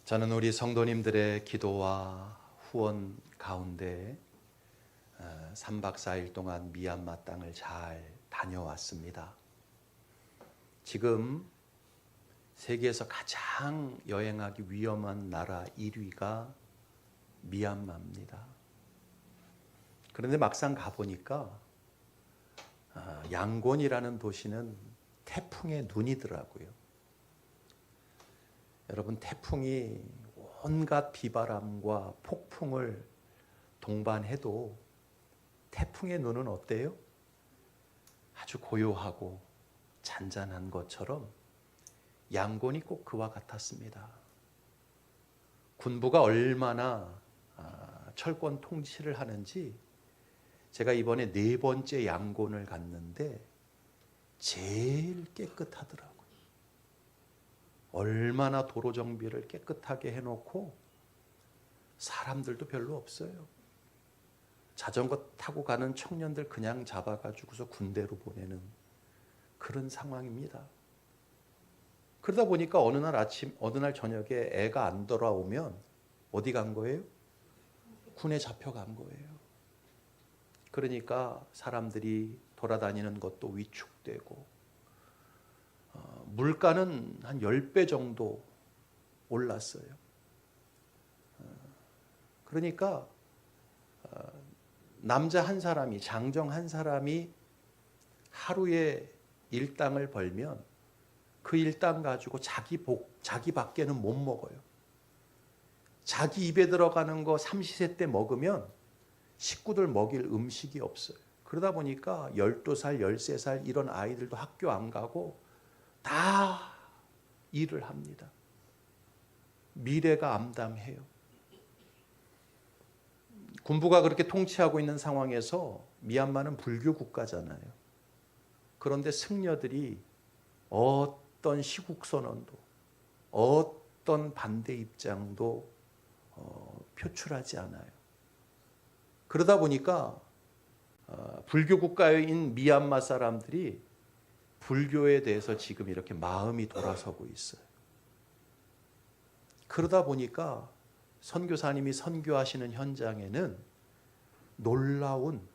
저는 우리 성도님들의 기도와 후원 가운데 3박 4일 동안 미얀마 땅을 잘 다녀왔습니다. 지금 세계에서 가장 여행하기 위험한 나라 1위가 미얀마입니다. 그런데 막상 가보니까 양곤이라는 도시는 태풍의 눈이더라고요. 여러분, 태풍이 온갖 비바람과 폭풍을 동반해도 태풍의 눈은 어때요? 아주 고요하고 잔잔한 것처럼 양곤이 꼭 그와 같았습니다. 군부가 얼마나 철권 통치를 하는지 제가 이번에 4번째 양곤을 갔는데 제일 깨끗하더라고요. 얼마나 도로 정비를 깨끗하게 해놓고 사람들도 별로 없어요. 자전거 타고 가는 청년들 그냥 잡아가지고서 군대로 보내는 그런 상황입니다. 그러다 보니까 어느 날 저녁에 애가 안 돌아오면 어디 간 거예요? 군에 잡혀간 거예요. 그러니까 사람들이 돌아다니는 것도 위축되고 물가는 한 10배 정도 올랐어요. 그러니까 남자 한 사람이, 장정 한 사람이 하루에 일당을 벌면 그 일당 가지고 자기 밖에는 못 먹어요. 자기 입에 들어가는 거 삼시세때 먹으면 식구들 먹일 음식이 없어요. 그러다 보니까 12살, 13살 이런 아이들도 학교 안 가고 다 일을 합니다. 미래가 암담해요. 군부가 그렇게 통치하고 있는 상황에서 미얀마는 불교 국가잖아요. 그런데 승려들이 어떤 시국 선언도 어떤 반대 입장도 표출하지 않아요. 그러다 보니까 불교 국가인 미얀마 사람들이 불교에 대해서 지금 이렇게 마음이 돌아서고 있어요. 그러다 보니까 선교사님이 선교하시는 현장에는 놀라운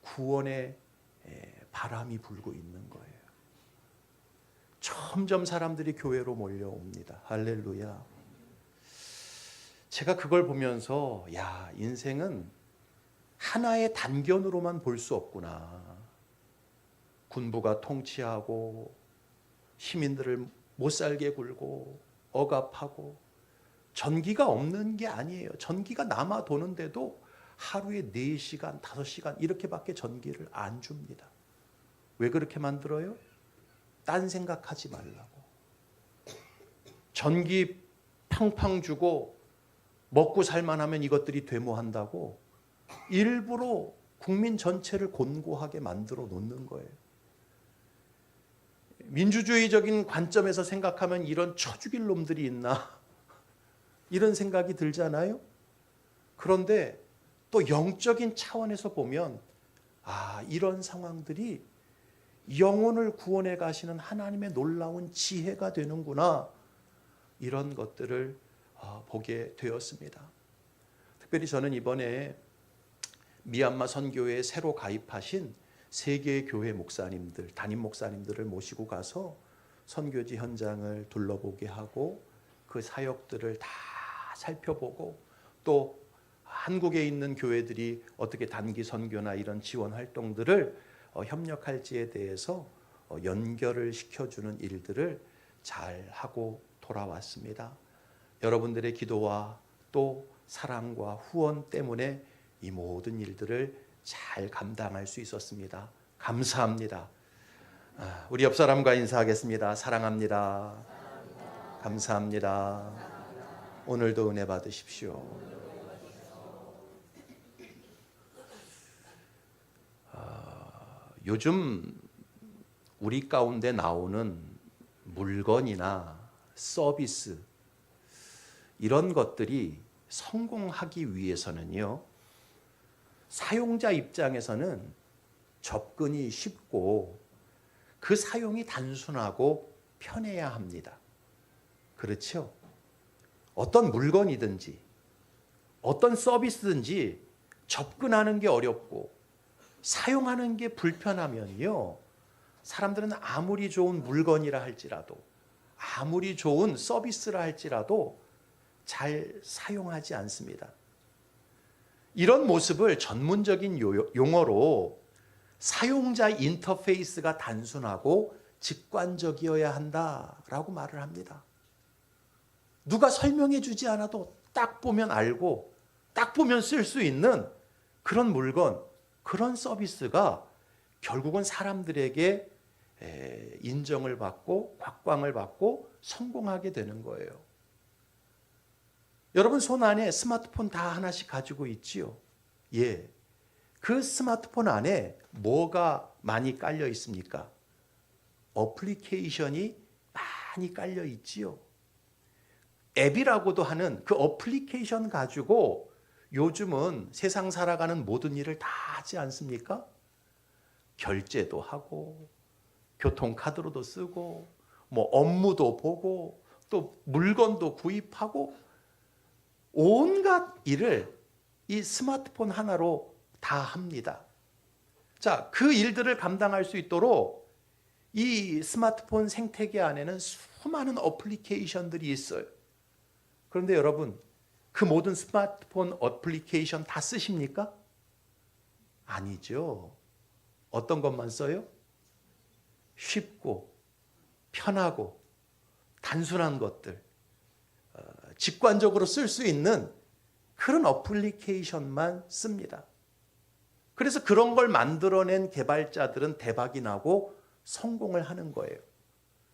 구원의 바람이 불고 있는 거예요. 점점 사람들이 교회로 몰려옵니다. 할렐루야. 제가 그걸 보면서 인생은 하나의 단견으로만 볼 수 없구나. 군부가 통치하고 시민들을 못 살게 굴고 억압하고 전기가 없는 게 아니에요. 전기가 남아 도는데도 하루에 4시간, 5시간 이렇게밖에 전기를 안 줍니다. 왜 그렇게 만들어요? 딴 생각하지 말라고. 전기 팡팡 주고 먹고 살만하면 이것들이 되모한다고 일부러 국민 전체를 곤고하게 만들어 놓는 거예요. 민주주의적인 관점에서 생각하면 이런 처죽일 놈들이 있나? 이런 생각이 들잖아요. 그런데 또 영적인 차원에서 보면 이런 상황들이 영혼을 구원해 가시는 하나님의 놀라운 지혜가 되는구나. 이런 것들을 보게 되었습니다. 특별히 저는 이번에 미얀마 선교회에 새로 가입하신 3개의 교회 목사님들, 담임 목사님들을 모시고 가서 선교지 현장을 둘러보게 하고 그 사역들을 다 살펴보고 또 한국에 있는 교회들이 어떻게 단기 선교나 이런 지원 활동들을 협력할지에 대해서 연결을 시켜주는 일들을 잘 하고 돌아왔습니다. 여러분들의 기도와 또 사랑과 후원 때문에 이 모든 일들을 잘 감당할 수 있었습니다. 감사합니다. 우리 옆 사람과 인사하겠습니다. 사랑합니다. 감사합니다. 오늘도 은혜 받으십시오. 요즘 우리 가운데 나오는 물건이나 서비스 이런 것들이 성공하기 위해서는요, 사용자 입장에서는 접근이 쉽고 그 사용이 단순하고 편해야 합니다. 그렇죠? 어떤 물건이든지 어떤 서비스든지 접근하는 게 어렵고 사용하는 게 불편하면요, 사람들은 아무리 좋은 물건이라 할지라도 아무리 좋은 서비스라 할지라도 잘 사용하지 않습니다. 이런 모습을 전문적인 용어로 사용자 인터페이스가 단순하고 직관적이어야 한다라고 말을 합니다. 누가 설명해 주지 않아도 딱 보면 알고 딱 보면 쓸 수 있는 그런 물건, 그런 서비스가 결국은 사람들에게 인정을 받고 곽광을 받고 성공하게 되는 거예요. 여러분 손 안에 스마트폰 다 하나씩 가지고 있지요? 예. 그 스마트폰 안에 뭐가 많이 깔려 있습니까? 어플리케이션이 많이 깔려 있지요. 앱이라고도 하는 그 어플리케이션 가지고 요즘은 세상 살아가는 모든 일을 다 하지 않습니까? 결제도 하고 교통카드로도 쓰고 뭐 업무도 보고 또 물건도 구입하고 온갖 일을 이 스마트폰 하나로 다 합니다. 자, 그 일들을 감당할 수 있도록 이 스마트폰 생태계 안에는 수많은 어플리케이션들이 있어요. 그런데 여러분, 그 모든 스마트폰 어플리케이션 다 쓰십니까? 아니죠. 어떤 것만 써요? 쉽고 편하고 단순한 것들, 직관적으로 쓸 수 있는 그런 어플리케이션만 씁니다. 그래서 그런 걸 만들어낸 개발자들은 대박이 나고 성공을 하는 거예요.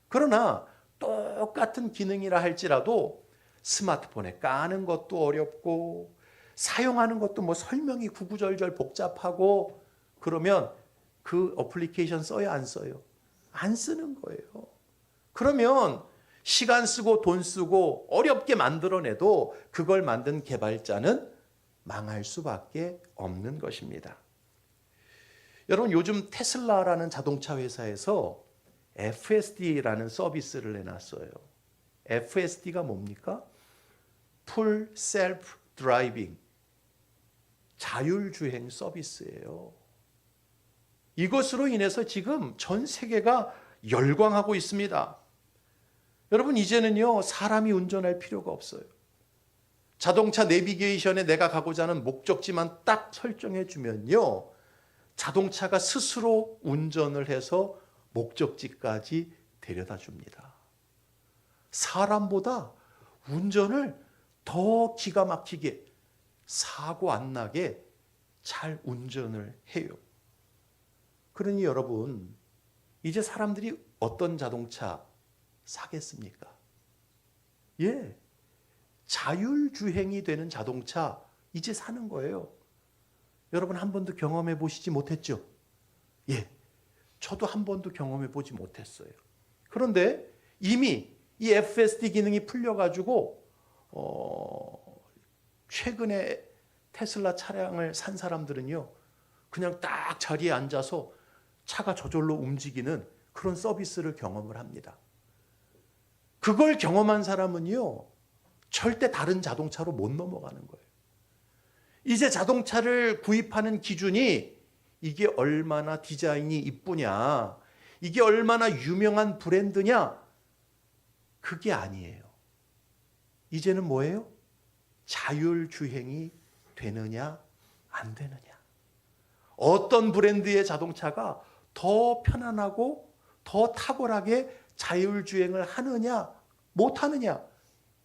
그러나 똑같은 기능이라 할지라도 스마트폰에 까는 것도 어렵고 사용하는 것도 뭐 설명이 구구절절 복잡하고 그러면 그 어플리케이션 써요, 안 써요? 안 쓰는 거예요. 그러면 시간 쓰고 돈 쓰고 어렵게 만들어내도 그걸 만든 개발자는 망할 수밖에 없는 것입니다. 여러분, 요즘 테슬라라는 자동차 회사에서 FSD라는 서비스를 내놨어요. FSD가 뭡니까? Full Self Driving, 자율주행 서비스예요. 이것으로 인해서 지금 전 세계가 열광하고 있습니다. 여러분, 이제는요, 사람이 운전할 필요가 없어요. 자동차 내비게이션에 내가 가고자 하는 목적지만 딱 설정해 주면요, 자동차가 스스로 운전을 해서 목적지까지 데려다 줍니다. 사람보다 운전을 더 기가 막히게, 사고 안 나게 잘 운전을 해요. 그러니 여러분, 이제 사람들이 어떤 자동차 사겠습니까? 예, 자율주행이 되는 자동차 이제 사는 거예요. 여러분 한 번도 경험해 보시지 못했죠? 예, 저도 한 번도 경험해 보지 못했어요. 그런데 이미 이 FSD 기능이 풀려가지고 최근에 테슬라 차량을 산 사람들은요, 그냥 딱 자리에 앉아서 차가 저절로 움직이는 그런 서비스를 경험을 합니다. 그걸 경험한 사람은요, 절대 다른 자동차로 못 넘어가는 거예요. 이제 자동차를 구입하는 기준이 이게 얼마나 디자인이 이쁘냐, 이게 얼마나 유명한 브랜드냐, 그게 아니에요. 이제는 뭐예요? 자율주행이 되느냐 안 되느냐, 어떤 브랜드의 자동차가 더 편안하고 더 탁월하게 자율주행을 하느냐 못하느냐,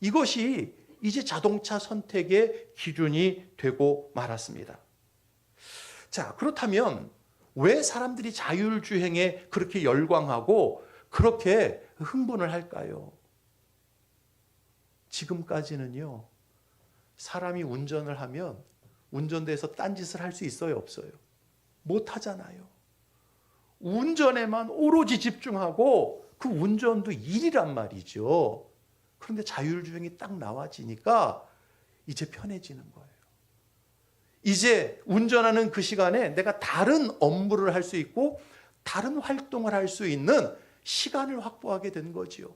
이것이 이제 자동차 선택의 기준이 되고 말았습니다. 자, 그렇다면 왜 사람들이 자율주행에 그렇게 열광하고 그렇게 흥분을 할까요? 지금까지는요, 사람이 운전을 하면 운전대에서 딴짓을 할 수 있어요, 없어요? 못 하잖아요. 운전에만 오로지 집중하고 그 운전도 일이란 말이죠. 그런데 자율주행이 딱 나와지니까 이제 편해지는 거예요. 이제 운전하는 그 시간에 내가 다른 업무를 할 수 있고 다른 활동을 할 수 있는 시간을 확보하게 된 거지요.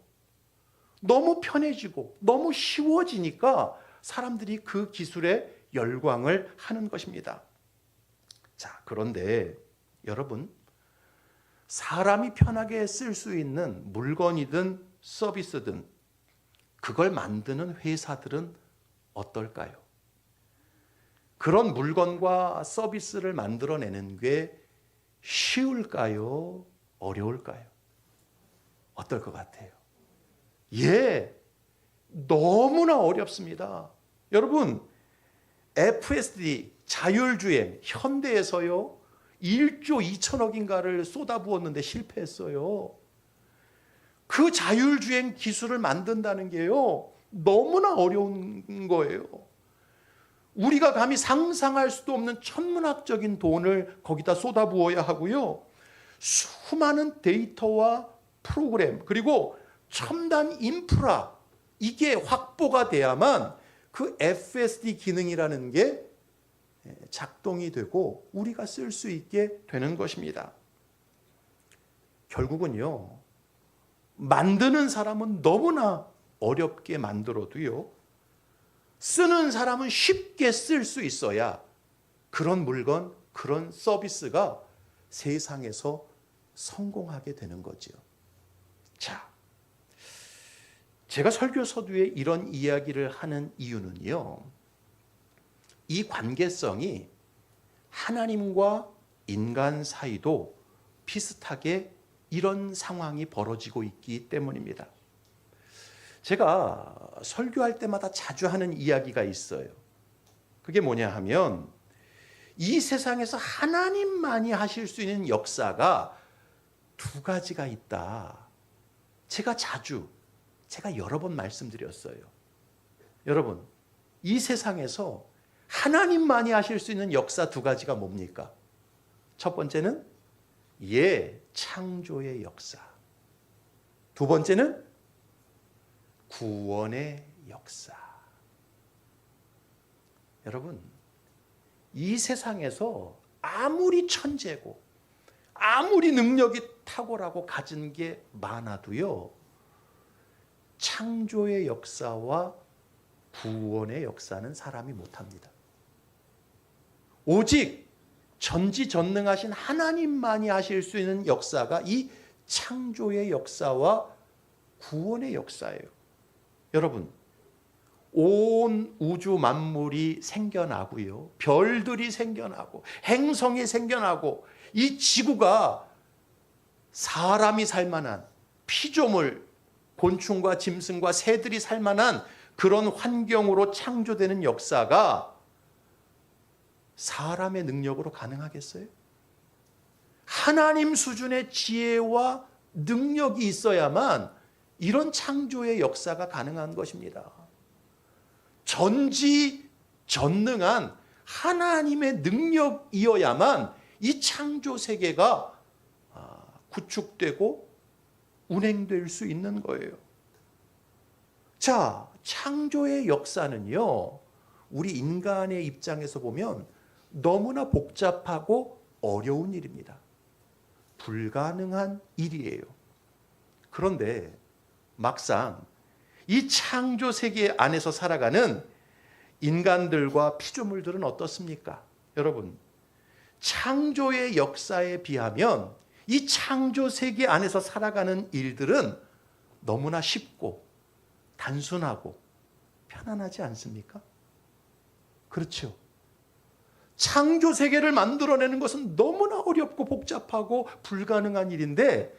너무 편해지고 너무 쉬워지니까 사람들이 그 기술에 열광을 하는 것입니다. 자, 그런데 여러분, 사람이 편하게 쓸 수 있는 물건이든 서비스든 그걸 만드는 회사들은 어떨까요? 그런 물건과 서비스를 만들어내는 게 쉬울까요? 어려울까요? 어떨 것 같아요? 예, 너무나 어렵습니다. 여러분, FSD, 자율주행, 현대에서요, 1조 2천억인가를 쏟아부었는데 실패했어요. 그 자율주행 기술을 만든다는 게요, 너무나 어려운 거예요. 우리가 감히 상상할 수도 없는 천문학적인 돈을 거기다 쏟아부어야 하고요. 수많은 데이터와 프로그램, 그리고 첨단 인프라, 이게 확보가 돼야만 그 FSD 기능이라는 게 작동이 되고 우리가 쓸 수 있게 되는 것입니다. 결국은요, 만드는 사람은 너무나 어렵게 만들어도요, 쓰는 사람은 쉽게 쓸 수 있어야 그런 물건, 그런 서비스가 세상에서 성공하게 되는 거죠. 자, 제가 설교 서두에 이런 이야기를 하는 이유는요, 이 관계성이 하나님과 인간 사이도 비슷하게 이런 상황이 벌어지고 있기 때문입니다. 제가 설교할 때마다 자주 하는 이야기가 있어요. 그게 뭐냐 하면, 이 세상에서 하나님만이 하실 수 있는 역사가 두 가지가 있다. 제가 여러 번 말씀드렸어요. 여러분, 이 세상에서 하나님만이 하실 수 있는 역사 두 가지가 뭡니까? 첫 번째는 창조의 역사. 두 번째는 구원의 역사. 여러분, 이 세상에서 아무리 천재고 아무리 능력이 탁월하고 가진 게 많아도요, 창조의 역사와 구원의 역사는 사람이 못합니다. 오직 전지전능하신 하나님만이 하실 수 있는 역사가 이 창조의 역사와 구원의 역사예요. 여러분, 온 우주 만물이 생겨나고요, 별들이 생겨나고 행성이 생겨나고 이 지구가 사람이 살만한, 피조물, 곤충과 짐승과 새들이 살만한 그런 환경으로 창조되는 역사가 사람의 능력으로 가능하겠어요? 하나님 수준의 지혜와 능력이 있어야만 이런 창조의 역사가 가능한 것입니다. 전지전능한 하나님의 능력이어야만 이 창조 세계가 구축되고 운행될 수 있는 거예요. 자, 창조의 역사는요, 우리 인간의 입장에서 보면 너무나 복잡하고 어려운 일입니다. 불가능한 일이에요. 그런데 막상 이 창조 세계 안에서 살아가는 인간들과 피조물들은 어떻습니까? 여러분, 창조의 역사에 비하면 이 창조 세계 안에서 살아가는 일들은 너무나 쉽고 단순하고 편안하지 않습니까? 그렇죠. 창조 세계를 만들어내는 것은 너무나 어렵고 복잡하고 불가능한 일인데,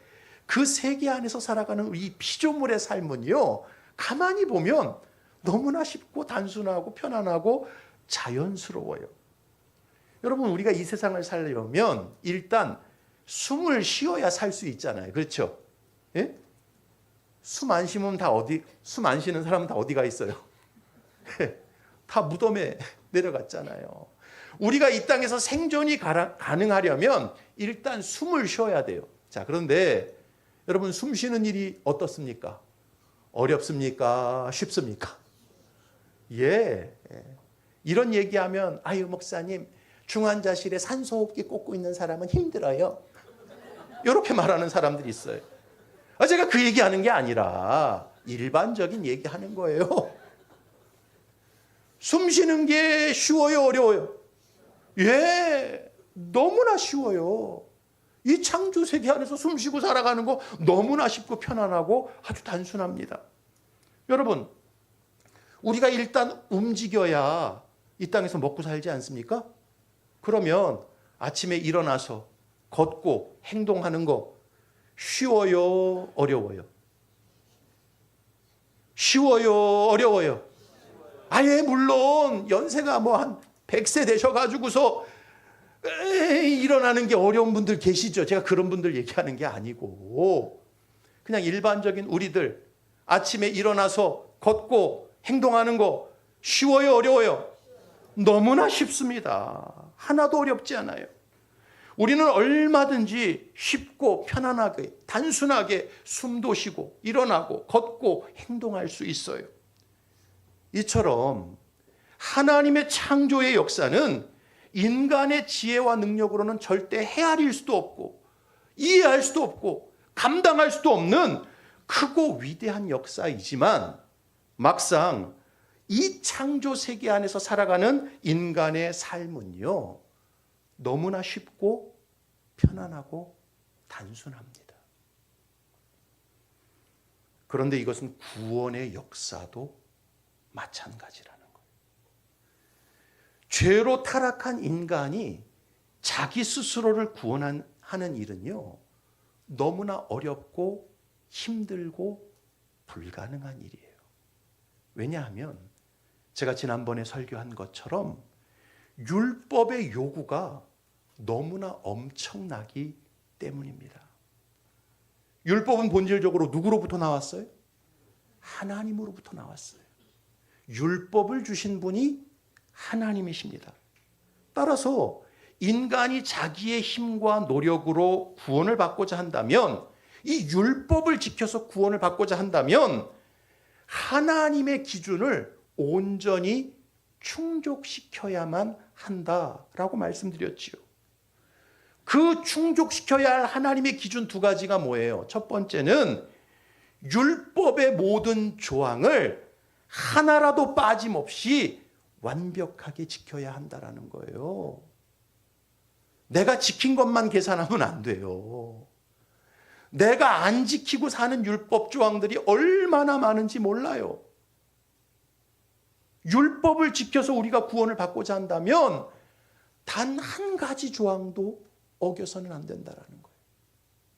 그 세계 안에서 살아가는 이 피조물의 삶은요, 가만히 보면 너무나 쉽고 단순하고 편안하고 자연스러워요. 여러분, 우리가 이 세상을 살려면 일단 숨을 쉬어야 살 수 있잖아요. 그렇죠? 예? 숨 안 쉬면 숨 안 쉬는 사람은 다 어디가 있어요? 다 무덤에 내려갔잖아요. 우리가 이 땅에서 생존이 가능하려면 일단 숨을 쉬어야 돼요. 자, 그런데 여러분, 숨 쉬는 일이 어떻습니까? 어렵습니까? 쉽습니까? 이런 얘기하면, 아유 목사님, 중환자실에 산소호흡기 꽂고 있는 사람은 힘들어요. 이렇게 말하는 사람들이 있어요. 제가 그 얘기하는 게 아니라 일반적인 얘기하는 거예요. 숨 쉬는 게 쉬워요, 어려워요? 예, 너무나 쉬워요. 이 창조 세계 안에서 숨 쉬고 살아가는 거 너무나 쉽고 편안하고 아주 단순합니다. 여러분, 우리가 일단 움직여야 이 땅에서 먹고 살지 않습니까? 그러면 아침에 일어나서 걷고 행동하는 거 쉬워요, 어려워요? 쉬워요, 어려워요? 아예 물론 연세가 뭐 한 100세 되셔가지고서 일어나는 게 어려운 분들 계시죠. 제가 그런 분들 얘기하는 게 아니고 그냥 일반적인 우리들 아침에 일어나서 걷고 행동하는 거 쉬워요, 어려워요? 너무나 쉽습니다. 하나도 어렵지 않아요. 우리는 얼마든지 쉽고 편안하게 단순하게 숨도 쉬고 일어나고 걷고 행동할 수 있어요. 이처럼 하나님의 창조의 역사는 인간의 지혜와 능력으로는 절대 헤아릴 수도 없고 이해할 수도 없고 감당할 수도 없는 크고 위대한 역사이지만 막상 이 창조 세계 안에서 살아가는 인간의 삶은요, 너무나 쉽고 편안하고 단순합니다. 그런데 이것은 구원의 역사도 마찬가지라는 거예요. 죄로 타락한 인간이 자기 스스로를 구원하는 일은요, 너무나 어렵고 힘들고 불가능한 일이에요. 왜냐하면 제가 지난번에 설교한 것처럼 율법의 요구가 너무나 엄청나기 때문입니다. 율법은 본질적으로 누구로부터 나왔어요? 하나님으로부터 나왔어요. 율법을 주신 분이 하나님이십니다. 따라서 인간이 자기의 힘과 노력으로 구원을 받고자 한다면, 이 율법을 지켜서 구원을 받고자 한다면 하나님의 기준을 온전히 충족시켜야만 한다라고 말씀드렸지요. 그 충족시켜야 할 하나님의 기준 두 가지가 뭐예요? 첫 번째는 율법의 모든 조항을 하나라도 빠짐없이 완벽하게 지켜야 한다라는 거예요. 내가 지킨 것만 계산하면 안 돼요. 내가 안 지키고 사는 율법 조항들이 얼마나 많은지 몰라요. 율법을 지켜서 우리가 구원을 받고자 한다면 단 한 가지 조항도 어겨서는 안 된다는 거예요.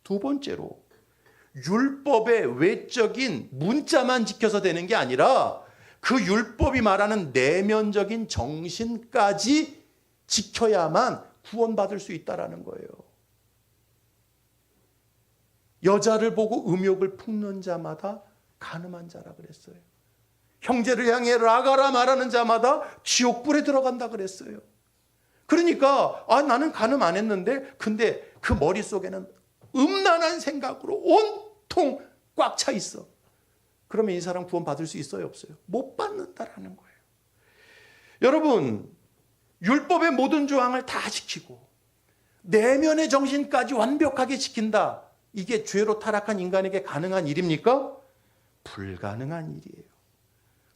두 번째로 율법의 외적인 문자만 지켜서 되는 게 아니라 그 율법이 말하는 내면적인 정신까지 지켜야만 구원받을 수 있다는 거예요. 여자를 보고 음욕을 품는 자마다 간음한 자라 그랬어요. 형제를 향해 라가라 말하는 자마다 지옥불에 들어간다 그랬어요. 그러니까 나는 간음 안 했는데 근데 그 머릿속에는 음란한 생각으로 온통 꽉 차 있어. 그러면 이 사람 구원 받을 수 있어요, 없어요? 못 받는다라는 거예요. 여러분, 율법의 모든 조항을 다 지키고 내면의 정신까지 완벽하게 지킨다. 이게 죄로 타락한 인간에게 가능한 일입니까? 불가능한 일이에요.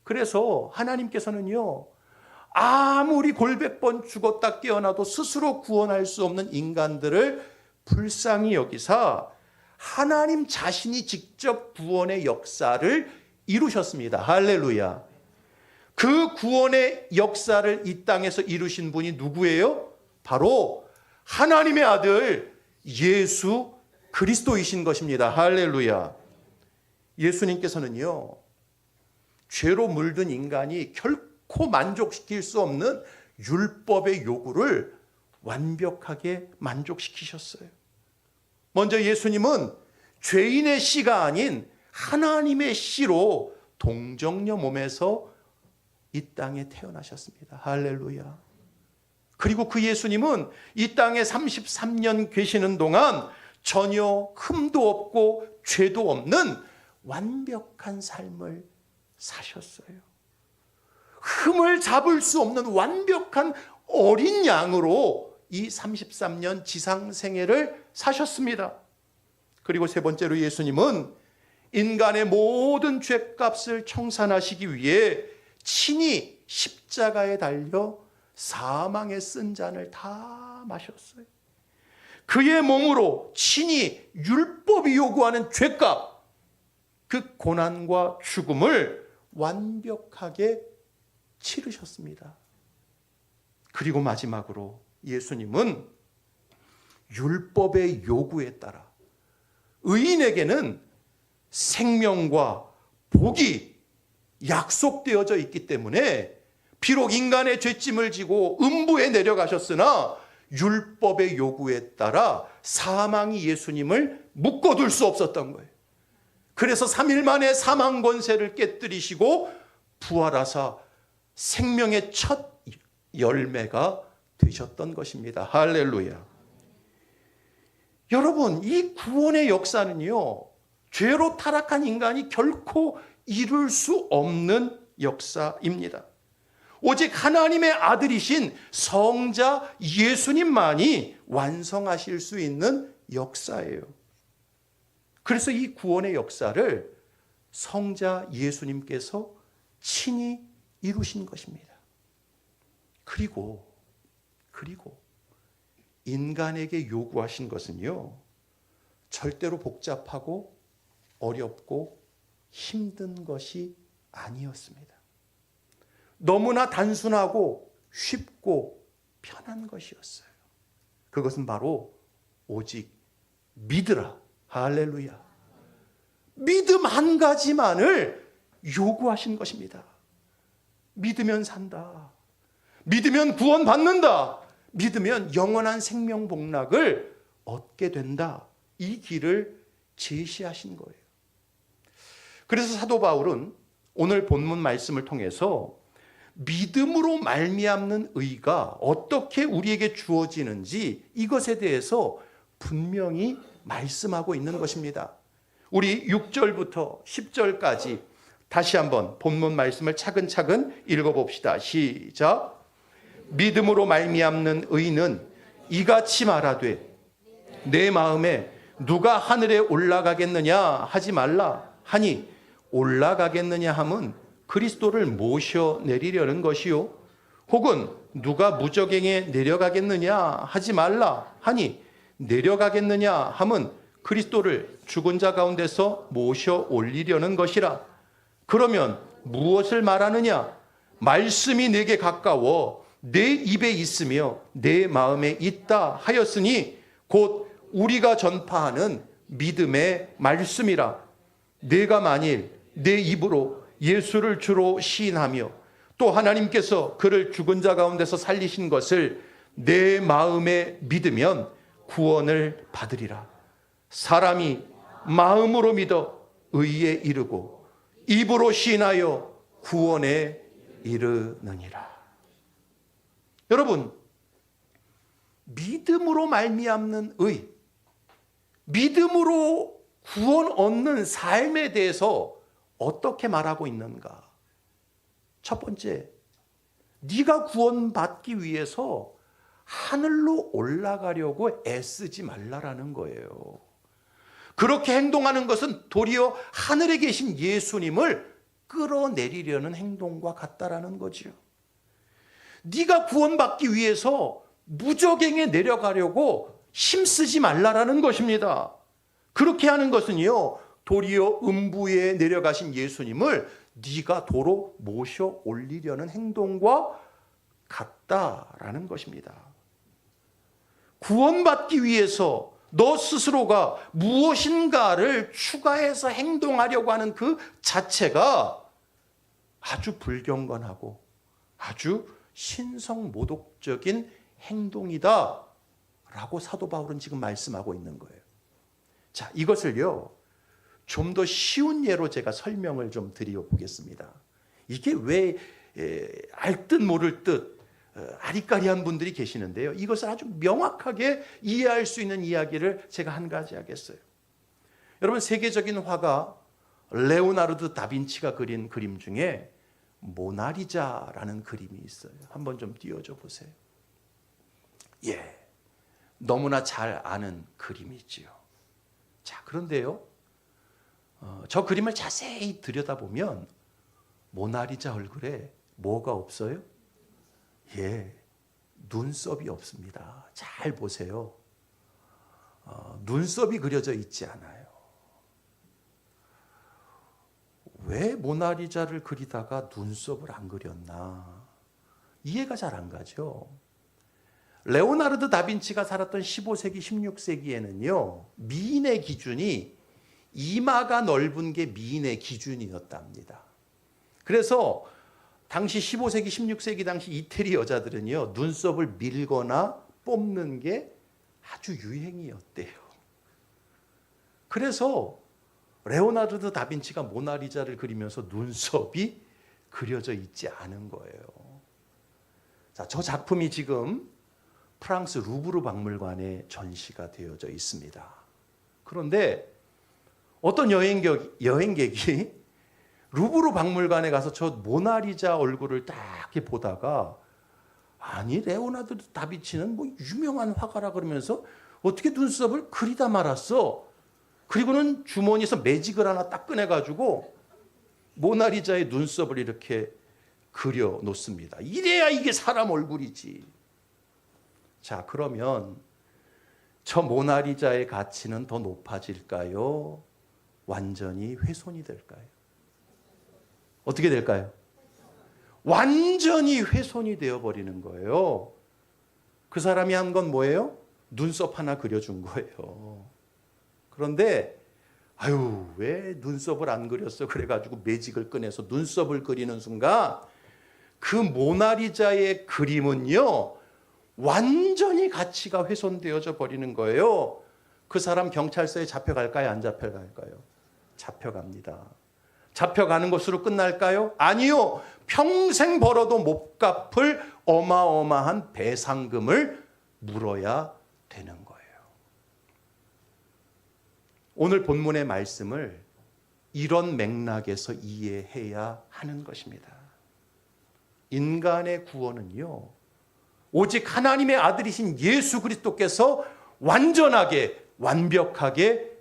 그래서 하나님께서는요, 아무리 골백 번 죽었다 깨어나도 스스로 구원할 수 없는 인간들을 불쌍히 여기사 하나님 자신이 직접 구원의 역사를 이루셨습니다. 할렐루야. 그 구원의 역사를 이 땅에서 이루신 분이 누구예요? 바로 하나님의 아들 예수 그리스도이신 것입니다. 할렐루야. 예수님께서는요, 죄로 물든 인간이 결코 만족시킬 수 없는 율법의 요구를 완벽하게 만족시키셨어요. 먼저 예수님은 죄인의 씨가 아닌 하나님의 씨로 동정녀 몸에서 이 땅에 태어나셨습니다. 할렐루야. 그리고 그 예수님은 이 땅에 33년 계시는 동안 전혀 흠도 없고 죄도 없는 완벽한 삶을 사셨어요. 흠을 잡을 수 없는 완벽한 어린 양으로 이 33년 지상 생애를 사셨습니다. 그리고 세 번째로 예수님은 인간의 모든 죄값을 청산하시기 위해 친히 십자가에 달려 사망의 쓴 잔을 다 마셨어요. 그의 몸으로 친히 율법이 요구하는 죄값, 그 고난과 죽음을 완벽하게 치르셨습니다. 그리고 마지막으로 예수님은 율법의 요구에 따라 의인에게는 생명과 복이 약속되어져 있기 때문에 비록 인간의 죄짐을 지고 음부에 내려가셨으나 율법의 요구에 따라 사망이 예수님을 묶어둘 수 없었던 거예요. 그래서 3일 만에 사망 권세를 깨뜨리시고 부활하사 생명의 첫 열매가 되셨던 것입니다. 할렐루야. 여러분, 이 구원의 역사는요, 죄로 타락한 인간이 결코 이룰 수 없는 역사입니다. 오직 하나님의 아들이신 성자 예수님만이 완성하실 수 있는 역사예요. 그래서 이 구원의 역사를 성자 예수님께서 친히 이루신 것입니다. 그리고 인간에게 요구하신 것은요, 절대로 복잡하고 어렵고 힘든 것이 아니었습니다. 너무나 단순하고 쉽고 편한 것이었어요. 그것은 바로 오직 믿으라. 할렐루야. 믿음 한 가지만을 요구하신 것입니다. 믿으면 산다. 믿으면 구원받는다. 믿으면 영원한 생명 복락을 얻게 된다. 이 길을 제시하신 거예요. 그래서 사도 바울은 오늘 본문 말씀을 통해서 믿음으로 말미암는 의가 어떻게 우리에게 주어지는지 이것에 대해서 분명히 말씀하고 있는 것입니다. 우리 6절부터 10절까지 다시 한번 본문 말씀을 차근차근 읽어봅시다. 시작. 믿음으로 말미암는 의는 이같이 말하되 내 마음에 누가 하늘에 올라가겠느냐 하지 말라 하니 올라가겠느냐 함은 그리스도를 모셔 내리려는 것이요 혹은 누가 무저갱에 내려가겠느냐 하지 말라 하니 내려가겠느냐 함은 그리스도를 죽은 자 가운데서 모셔 올리려는 것이라. 그러면 무엇을 말하느냐? 말씀이 내게 가까워 내 입에 있으며 내 마음에 있다 하였으니 곧 우리가 전파하는 믿음의 말씀이라. 내가 만일 내 입으로 예수를 주로 시인하며 또 하나님께서 그를 죽은 자 가운데서 살리신 것을 내 마음에 믿으면 구원을 받으리라. 사람이 마음으로 믿어 의에 이르고 입으로 시인하여 구원에 이르느니라. 여러분, 믿음으로 말미암는 의, 믿음으로 구원 얻는 삶에 대해서 어떻게 말하고 있는가? 첫 번째, 네가 구원받기 위해서 하늘로 올라가려고 애쓰지 말라라는 거예요. 그렇게 행동하는 것은 도리어 하늘에 계신 예수님을 끌어내리려는 행동과 같다라는 거죠. 네가 구원받기 위해서 무저갱에 내려가려고 힘쓰지 말라라는 것입니다. 그렇게 하는 것은요, 도리어 음부에 내려가신 예수님을 네가 도로 모셔 올리려는 행동과 같다라는 것입니다. 구원받기 위해서 너 스스로가 무엇인가를 추가해서 행동하려고 하는 그 자체가 아주 불경건하고 아주 신성모독적인 행동이다 라고 사도 바울은 지금 말씀하고 있는 거예요. 자, 이것을요 좀 더 쉬운 예로 제가 설명을 좀 드려보겠습니다. 이게 왜 알듯 모를 듯 아리까리한 분들이 계시는데요, 이것을 아주 명확하게 이해할 수 있는 이야기를 제가 한 가지 하겠어요. 여러분, 세계적인 화가 레오나르도 다빈치가 그린 그림 중에 모나리자라는 그림이 있어요. 한번 좀 띄워줘 보세요. 예, 너무나 잘 아는 그림이지요. 자, 그런데요, 저 그림을 자세히 들여다보면 모나리자 얼굴에 뭐가 없어요? 예, 눈썹이 없습니다. 잘 보세요. 눈썹이 그려져 있지 않아요. 왜 모나리자를 그리다가 눈썹을 안 그렸나? 이해가 잘 안 가죠. 레오나르도 다빈치가 살았던 15세기, 16세기에는요, 미인의 기준이 이마가 넓은 게 미인의 기준이었답니다. 그래서 당시 15세기, 16세기 당시 이태리 여자들은요, 눈썹을 밀거나 뽑는 게 아주 유행이었대요. 그래서 레오나르도 다빈치가 모나리자를 그리면서 눈썹이 그려져 있지 않은 거예요. 자, 저 작품이 지금 프랑스 루브르 박물관에 전시가 되어져 있습니다. 그런데 어떤 여행객이 루브르 박물관에 가서 저 모나리자 얼굴을 딱 이렇게 보다가, 아니 레오나르도 다빈치는 뭐 유명한 화가라 그러면서 어떻게 눈썹을 그리다 말았어? 그리고는 주머니에서 매직을 하나 딱 꺼내가지고 모나리자의 눈썹을 이렇게 그려 놓습니다. 이래야 이게 사람 얼굴이지. 자, 그러면 저 모나리자의 가치는 더 높아질까요? 완전히 훼손이 될까요? 어떻게 될까요? 완전히 훼손이 되어버리는 거예요. 그 사람이 한 건 뭐예요? 눈썹 하나 그려준 거예요. 그런데 아유, 왜 눈썹을 안 그렸어? 그래가지고 매직을 꺼내서 눈썹을 그리는 순간 그 모나리자의 그림은요, 완전히 가치가 훼손되어져 버리는 거예요. 그 사람 경찰서에 잡혀갈까요? 안 잡혀갈까요? 잡혀갑니다. 잡혀가는 것으로 끝날까요? 아니요. 평생 벌어도 못 갚을 어마어마한 배상금을 물어야 되는 거예요. 오늘 본문의 말씀을 이런 맥락에서 이해해야 하는 것입니다. 인간의 구원은요, 오직 하나님의 아들이신 예수 그리스도께서 완전하게 완벽하게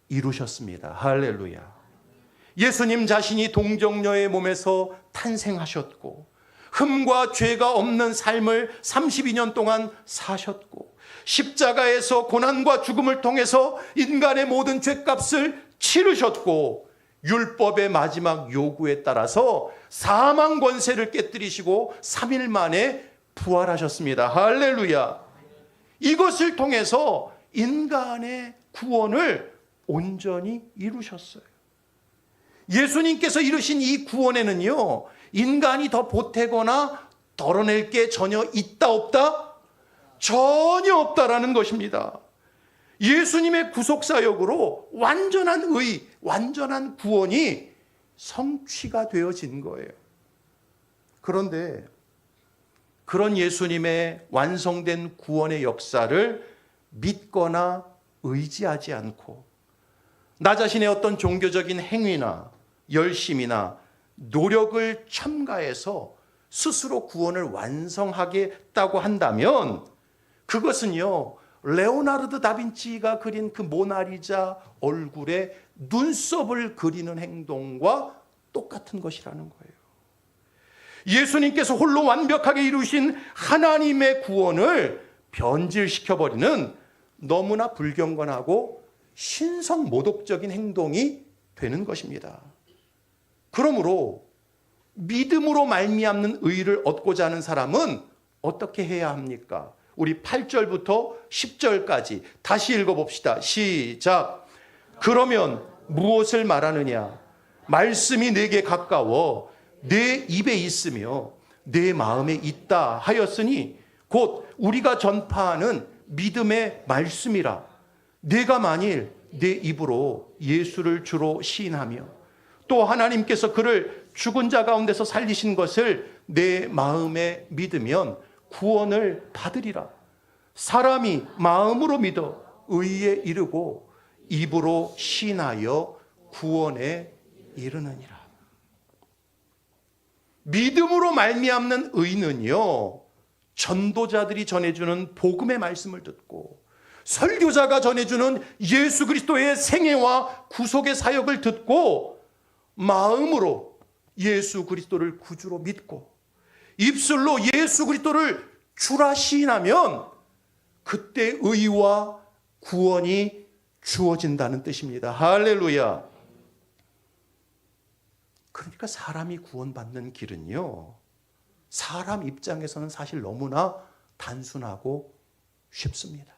이루셨습니다. 할렐루야. 예수님 자신이 동정녀의 몸에서 탄생하셨고 흠과 죄가 없는 삶을 32년 동안 사셨고 십자가에서 고난과 죽음을 통해서 인간의 모든 죄값을 치르셨고 율법의 마지막 요구에 따라서 사망 권세를 깨뜨리시고 3일 만에 부활하셨습니다. 할렐루야. 이것을 통해서 인간의 구원을 온전히 이루셨어요. 예수님께서 이루신 이 구원에는요, 인간이 더 보태거나 덜어낼 게 전혀 있다 없다? 전혀 없다라는 것입니다. 예수님의 구속사역으로 완전한 의, 완전한 구원이 성취가 되어진 거예요. 그런데 그런 예수님의 완성된 구원의 역사를 믿거나 의지하지 않고 나 자신의 어떤 종교적인 행위나 열심이나 노력을 첨가해서 스스로 구원을 완성하겠다고 한다면 그것은요, 레오나르도 다빈치가 그린 그 모나리자 얼굴에 눈썹을 그리는 행동과 똑같은 것이라는 거예요. 예수님께서 홀로 완벽하게 이루신 하나님의 구원을 변질시켜버리는 너무나 불경건하고 신성모독적인 행동이 되는 것입니다. 그러므로 믿음으로 말미암는 의를 얻고자 하는 사람은 어떻게 해야 합니까? 우리 8절부터 10절까지 다시 읽어봅시다. 시작. 그러면 무엇을 말하느냐? 말씀이 내게 가까워 내 입에 있으며 내 마음에 있다 하였으니 곧 우리가 전파하는 믿음의 말씀이라. 내가 만일 내 입으로 예수를 주로 시인하며 또 하나님께서 그를 죽은 자 가운데서 살리신 것을 내 마음에 믿으면 구원을 받으리라. 사람이 마음으로 믿어 의에 이르고 입으로 시인하여 구원에 이르느니라. 믿음으로 말미암는 의는요, 전도자들이 전해주는 복음의 말씀을 듣고 설교자가 전해주는 예수 그리스도의 생애와 구속의 사역을 듣고 마음으로 예수 그리스도를 구주로 믿고 입술로 예수 그리스도를 주라 시인하면 그때 의와 구원이 주어진다는 뜻입니다. 할렐루야. 그러니까 사람이 구원받는 길은요, 사람 입장에서는 사실 너무나 단순하고 쉽습니다.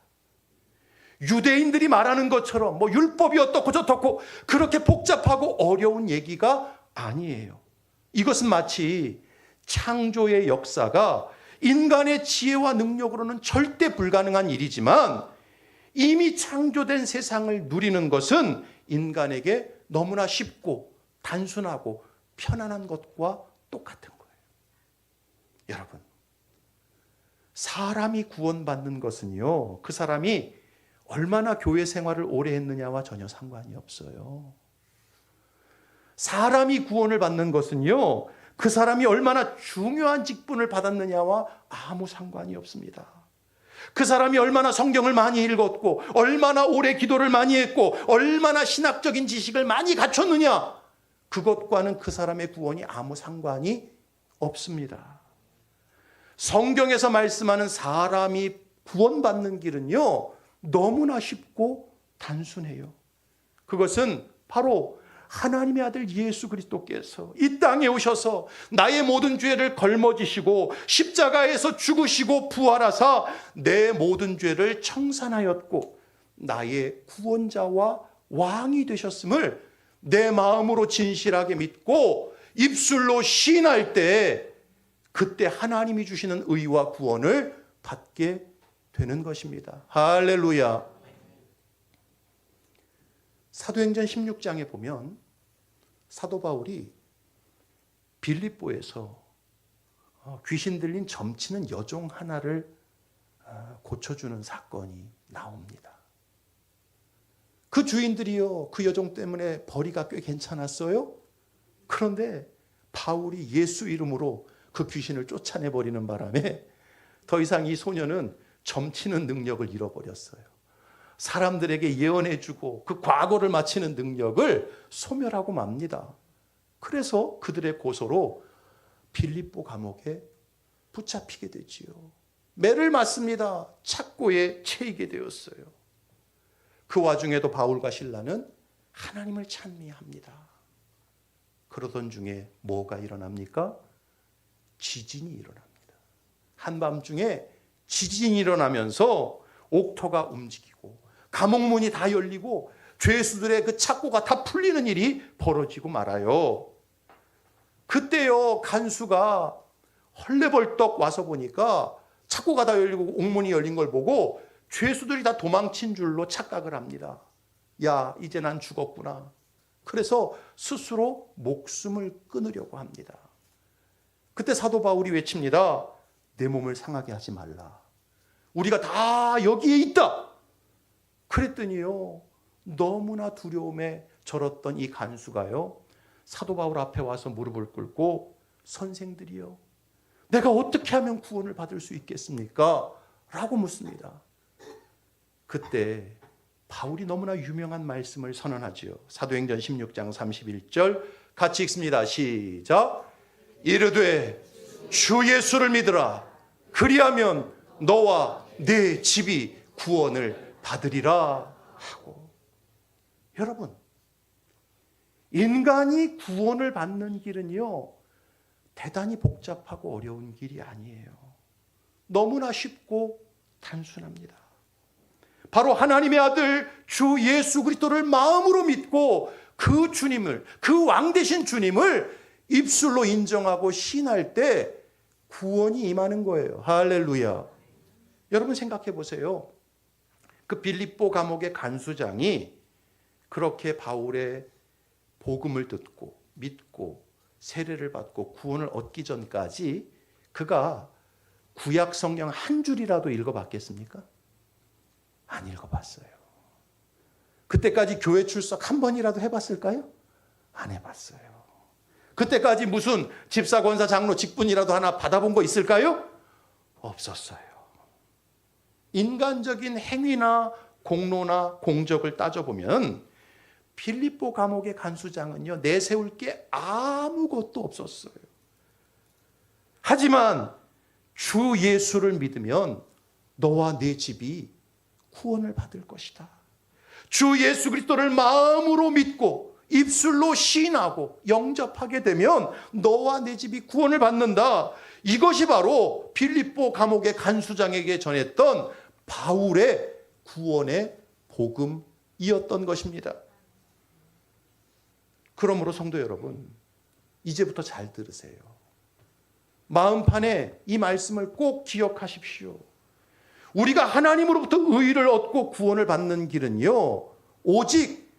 유대인들이 말하는 것처럼 뭐 율법이 어떻고 저떻고 그렇게 복잡하고 어려운 얘기가 아니에요. 이것은 마치 창조의 역사가 인간의 지혜와 능력으로는 절대 불가능한 일이지만 이미 창조된 세상을 누리는 것은 인간에게 너무나 쉽고 단순하고 편안한 것과 똑같은 거예요. 여러분, 사람이 구원받는 것은요, 그 사람이 얼마나 교회 생활을 오래 했느냐와 전혀 상관이 없어요. 사람이 구원을 받는 것은요, 그 사람이 얼마나 중요한 직분을 받았느냐와 아무 상관이 없습니다. 그 사람이 얼마나 성경을 많이 읽었고, 얼마나 오래 기도를 많이 했고, 얼마나 신학적인 지식을 많이 갖췄느냐, 그것과는 그 사람의 구원이 아무 상관이 없습니다. 성경에서 말씀하는 사람이 구원받는 길은요, 너무나 쉽고 단순해요. 그것은 바로 하나님의 아들 예수 그리스도께서 이 땅에 오셔서 나의 모든 죄를 걸머지시고 십자가에서 죽으시고 부활하사 내 모든 죄를 청산하였고 나의 구원자와 왕이 되셨음을 내 마음으로 진실하게 믿고 입술로 시인할 때 그때 하나님이 주시는 의와 구원을 받게 되는 것입니다. 할렐루야. 사도행전 16장에 보면 사도 바울이 빌립보에서 귀신 들린 점치는 여종 하나를 고쳐주는 사건이 나옵니다. 그 주인들이요, 그 여종 때문에 벌이가 꽤 괜찮았어요. 그런데 바울이 예수 이름으로 그 귀신을 쫓아내버리는 바람에 더 이상 이 소녀는 점치는 능력을 잃어버렸어요. 사람들에게 예언해주고 그 과거를 맞히는 능력을 소멸하고 맙니다. 그래서 그들의 고소로 빌립보 감옥에 붙잡히게 되지요. 매를 맞습니다. 착고에 채이게 되었어요. 그 와중에도 바울과 실라는 하나님을 찬미합니다. 그러던 중에 뭐가 일어납니까? 지진이 일어납니다. 한밤중에 지진이 일어나면서 옥토가 움직이고 감옥문이 다 열리고 죄수들의 그 착고가 다 풀리는 일이 벌어지고 말아요. 그때요, 간수가 헐레벌떡 와서 보니까 착고가 다 열리고 옥문이 열린 걸 보고 죄수들이 다 도망친 줄로 착각을 합니다. 야, 이제 난 죽었구나. 그래서 스스로 목숨을 끊으려고 합니다. 그때 사도 바울이 외칩니다. 내 몸을 상하게 하지 말라. 우리가 다 여기에 있다. 그랬더니요, 너무나 두려움에 절었던 이 간수가요, 사도 바울 앞에 와서 무릎을 꿇고 선생들이요, 내가 어떻게 하면 구원을 받을 수 있겠습니까? 라고 묻습니다. 그때 바울이 너무나 유명한 말씀을 선언하지요. 사도행전 16장 31절 같이 읽습니다. 시작. 이르되 주 예수를 믿으라. 그리하면 너와 네 집이 구원을 받으리라 하고. 여러분, 인간이 구원을 받는 길은요, 대단히 복잡하고 어려운 길이 아니에요. 너무나 쉽고 단순합니다. 바로 하나님의 아들 주 예수 그리스도를 마음으로 믿고 그 주님을, 그 왕 되신 주님을 입술로 인정하고 신할 때 구원이 임하는 거예요. 할렐루야. 여러분 생각해 보세요. 그 빌립보 감옥의 간수장이 그렇게 바울의 복음을 듣고 믿고 세례를 받고 구원을 얻기 전까지 그가 구약 성경 한 줄이라도 읽어봤겠습니까? 안 읽어봤어요. 그때까지 교회 출석 한 번이라도 해봤을까요? 안 해봤어요. 그때까지 무슨 집사, 권사, 장로 직분이라도 하나 받아본 거 있을까요? 없었어요. 인간적인 행위나 공로나 공적을 따져보면 빌립보 감옥의 간수장은요, 내세울 게 아무것도 없었어요. 하지만 주 예수를 믿으면 너와 네 집이 구원을 받을 것이다. 주 예수 그리스도를 마음으로 믿고 입술로 시인하고 영접하게 되면 너와 내 집이 구원을 받는다. 이것이 바로 빌립보 감옥의 간수장에게 전했던 바울의 구원의 복음이었던 것입니다. 그러므로 성도 여러분, 이제부터 잘 들으세요. 마음판에 이 말씀을 꼭 기억하십시오. 우리가 하나님으로부터 의를 얻고 구원을 받는 길은요, 오직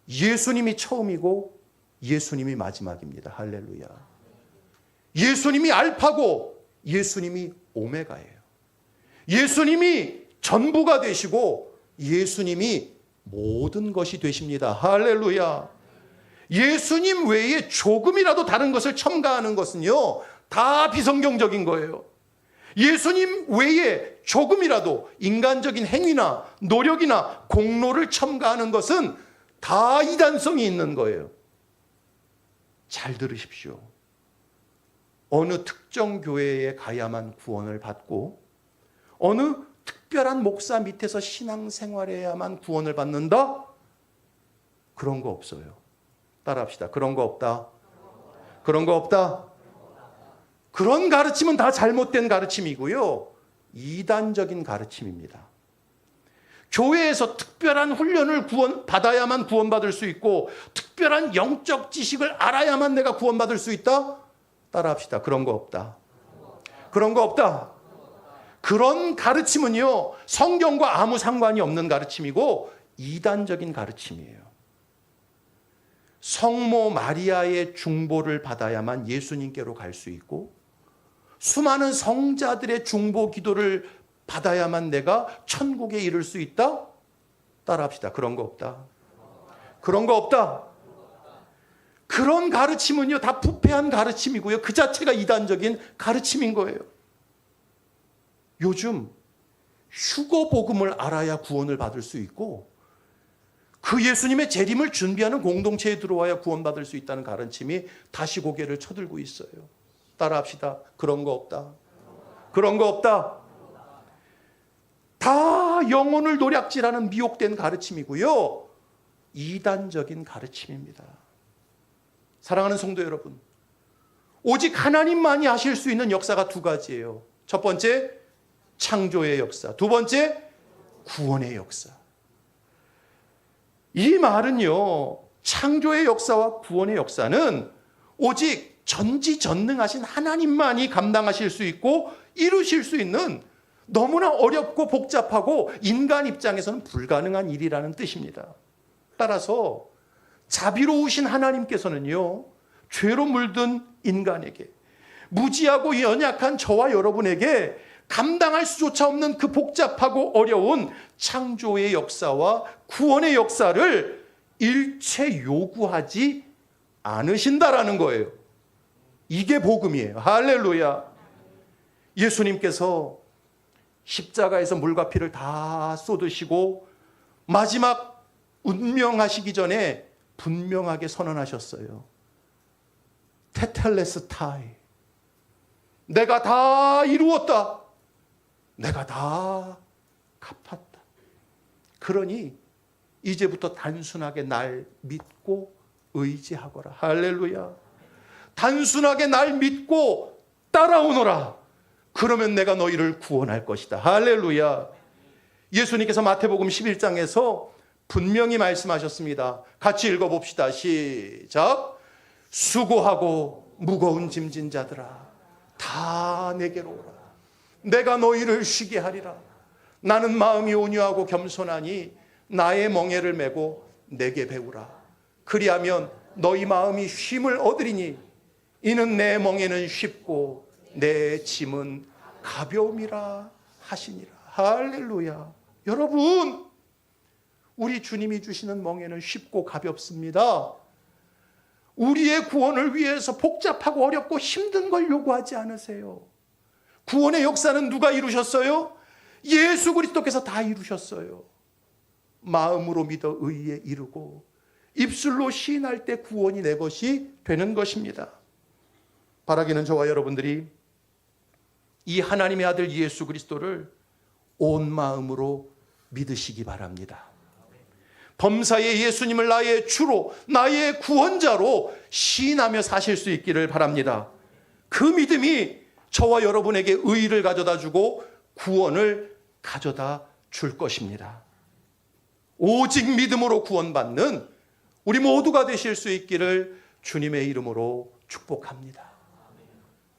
예수님이 처음이고 예수님이 마지막입니다. 할렐루야. 예수님이 알파고 예수님이 오메가예요. 예수님이 전부가 되시고 예수님이 모든 것이 되십니다. 할렐루야. 예수님 외에 조금이라도 다른 것을 첨가하는 것은요, 다 비성경적인 거예요. 예수님 외에 조금이라도 인간적인 행위나 노력이나 공로를 첨가하는 것은 다 이단성이 있는 거예요. 잘 들으십시오. 어느 특정 교회에 가야만 구원을 받고 어느 특별한 목사 밑에서 신앙생활해야만 구원을 받는다? 그런 거 없어요. 따라합시다. 그런 거 없다. 그런 거 없다. 그런 가르침은 다 잘못된 가르침이고요, 이단적인 가르침입니다. 교회에서 특별한 훈련을 받아야만 구원받을 수 있고 특별한 영적 지식을 알아야만 내가 구원받을 수 있다? 따라합시다. 그런 거 없다. 그런 거 없다. 그런 가르침은요, 성경과 아무 상관이 없는 가르침이고 이단적인 가르침이에요. 성모 마리아의 중보를 받아야만 예수님께로 갈 수 있고 수많은 성자들의 중보 기도를 받아야만 내가 천국에 이를 수 있다? 따라합시다. 그런 거 없다. 그런 거 없다. 그런 가르침은요, 다 부패한 가르침이고요, 그 자체가 이단적인 가르침인 거예요. 요즘 휴거 복음을 알아야 구원을 받을 수 있고 그 예수님의 재림을 준비하는 공동체에 들어와야 구원받을 수 있다는 가르침이 다시 고개를 쳐들고 있어요. 따라합시다. 그런 거 없다. 그런 거 없다. 다 영혼을 노략질하는 미혹된 가르침이고요, 이단적인 가르침입니다. 사랑하는 성도 여러분, 오직 하나님만이 하실 수 있는 역사가 두 가지예요. 첫 번째, 창조의 역사. 두 번째, 구원의 역사. 이 말은요, 창조의 역사와 구원의 역사는 오직 전지전능하신 하나님만이 감당하실 수 있고 이루실 수 있는 너무나 어렵고 복잡하고 인간 입장에서는 불가능한 일이라는 뜻입니다. 따라서 자비로우신 하나님께서는요, 죄로 물든 인간에게, 무지하고 연약한 저와 여러분에게 감당할 수조차 없는 그 복잡하고 어려운 창조의 역사와 구원의 역사를 일체 요구하지 않으신다라는 거예요. 이게 복음이에요. 할렐루야. 예수님께서 십자가에서 물과 피를 다 쏟으시고 마지막 운명하시기 전에 분명하게 선언하셨어요. 테텔레스타이. 내가 다 이루었다. 내가 다 갚았다. 그러니 이제부터 단순하게 날 믿고 의지하거라. 할렐루야. 단순하게 날 믿고 따라오너라. 그러면 내가 너희를 구원할 것이다. 할렐루야. 예수님께서 마태복음 11장에서 분명히 말씀하셨습니다. 같이 읽어봅시다. 시작. 수고하고 무거운 짐진 자들아, 다 내게로 오라. 내가 너희를 쉬게 하리라. 나는 마음이 온유하고 겸손하니 나의 멍에를 메고 내게 배우라. 그리하면 너희 마음이 쉼을 얻으리니 이는 내 멍에는 쉽고 내 짐은 가벼움이라 하시니라. 할렐루야. 여러분, 우리 주님이 주시는 멍에는 쉽고 가볍습니다. 우리의 구원을 위해서 복잡하고 어렵고 힘든 걸 요구하지 않으세요. 구원의 역사는 누가 이루셨어요? 예수 그리스도께서 다 이루셨어요. 마음으로 믿어 의에 이르고 입술로 시인할 때 구원이 내 것이 되는 것입니다. 바라기는 저와 여러분들이 이 하나님의 아들 예수 그리스도를 온 마음으로 믿으시기 바랍니다. 범사의 예수님을 나의 주로, 나의 구원자로 시인하며 사실 수 있기를 바랍니다. 그 믿음이 저와 여러분에게 의의를 가져다 주고 구원을 가져다 줄 것입니다. 오직 믿음으로 구원받는 우리 모두가 되실 수 있기를 주님의 이름으로 축복합니다.